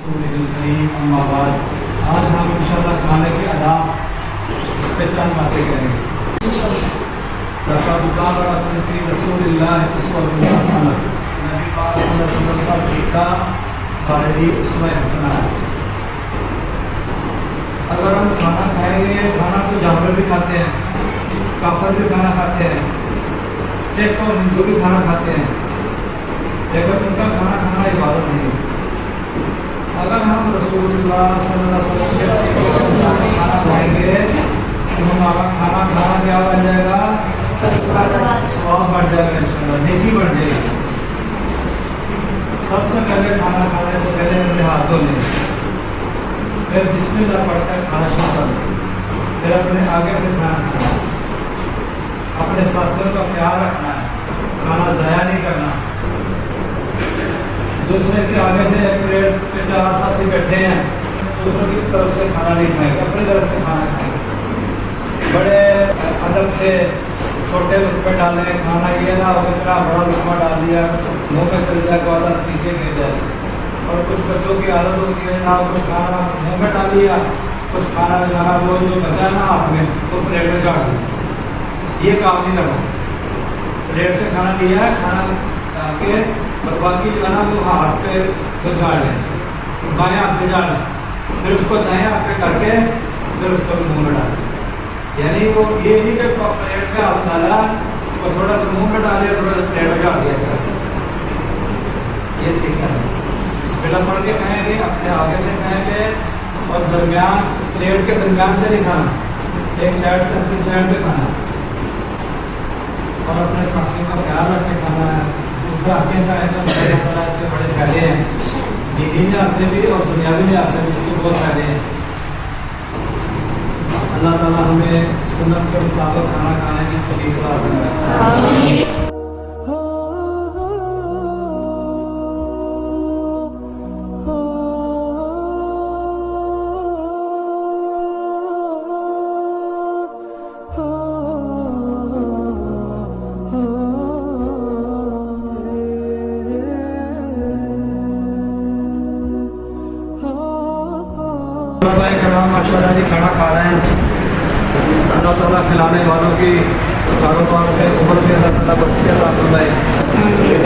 رسوله الکریم اما بعد آج ہم انشاءاللہ کھانے کے آداب پہ چند باتیں کریں گے لقد کان لکم فی رسول اللہ اسوۃ حسنہ نبی پاک صلی اللہ علیہ وسلم کا طریقہ خالدی اسوہ حسنہ ہے۔ اگر ہم کھانا کھائیں گے، کھانا تو جانور بھی کھاتے ہیں، کافر بھی کھانا کھاتے ہیں، سکھ اور ہندو بھی کھانا کھاتے ہیں، لیکن ان کا کھانا کھانا عبادت نہیں ہے۔ اگر ہم رسول اللہ صلی اللہ علیہ وسلم کا کھانا کھائیں گے تو ہمارا کھانا کھانا کیا بن جائے گا؟ ثواب بڑھ جائے گا، انشاءاللہ نیکی بڑھ جائے گی۔ سب سے پہلے کھانا کھانے سے پہلے اپنے ہاتھ دھو لیں، پھر بسم اللہ پڑھ کر کھانا شروع کر دیں، پھر اپنے آگے سے کھانا کھانا ہے، اپنے ساتھیوں کا خیال رکھنا ہے، کھانا ضائع نہیں کرنا۔ دوسرے کے آگے سے ایک پلیٹ پہ 4 ساتھی بیٹھے ہیں، دوسروں کی طرف سے کھانا نہیں کھائیں گے، اپنی طرف سے کھانا کھائیں گے۔ بڑے ادب سے چھوٹے لقمے ڈالیں، کھانا یہ نہ ہو اتنا بڑا لقمہ ڈال دیا منہ میں چل جائے تو آدھا نیچے گر جائے۔ اور کچھ بچوں کی عادت ہوتی ہے نہ کچھ کھانا منہ میں ڈال دیا، کچھ کھانا کھانا وہ جو بچا نا ہاتھ میں وہ پلیٹ میں جھاڑ دیا۔ یہ کام نہیں کرنا، پلیٹ سے کھانا لیا ہے، کھانا کھا کے اور باقی جو ہے نا وہ ہاتھ پہ وہ جھاڑ لیں، بائیں ہاتھ پہ جھاڑ لیں، پھر اس کو دائیں ہاتھ پہ کر کے پھر اس کو منہ میں ڈالیں۔ یعنی وہ یہ نہیں کہ پلیٹ میں ہاتھ ڈالا اور تھوڑا سا منہ میں ڈالیا، تھوڑا سا پلیٹ میں جھاڑ دیا، یہ ٹھیک ہے۔ بسم پڑھ کے کھائیں گے، اپنے آگے سے کھائیں گے اور درمیان پلیٹ کے درمیان سے نہیں کھانا، ایک سائڈ سے اپنی سائڈ پہ کھانا اور اپنے ساتھیوں کا خیال رکھ کے کھانا ہے۔ آگے کا ہے تو اس کے بڑے فائدے ہیں، دینی لحاظ سے بھی اور دنیاوی لحاظ سے بھی اس کے بہت فائدے ہیں۔ اللہ تعالیٰ ہمیں سنت کے مطابق کھانا کھانے کی توفیق عطا فرمائے۔ ماشاءاللہ جی کھانا کھا رہے ہیں، اللہ تعالیٰ کھلانے والوں کی کاروبار میں عمر میں اللہ تعالیٰ برکت عطا فرمائے۔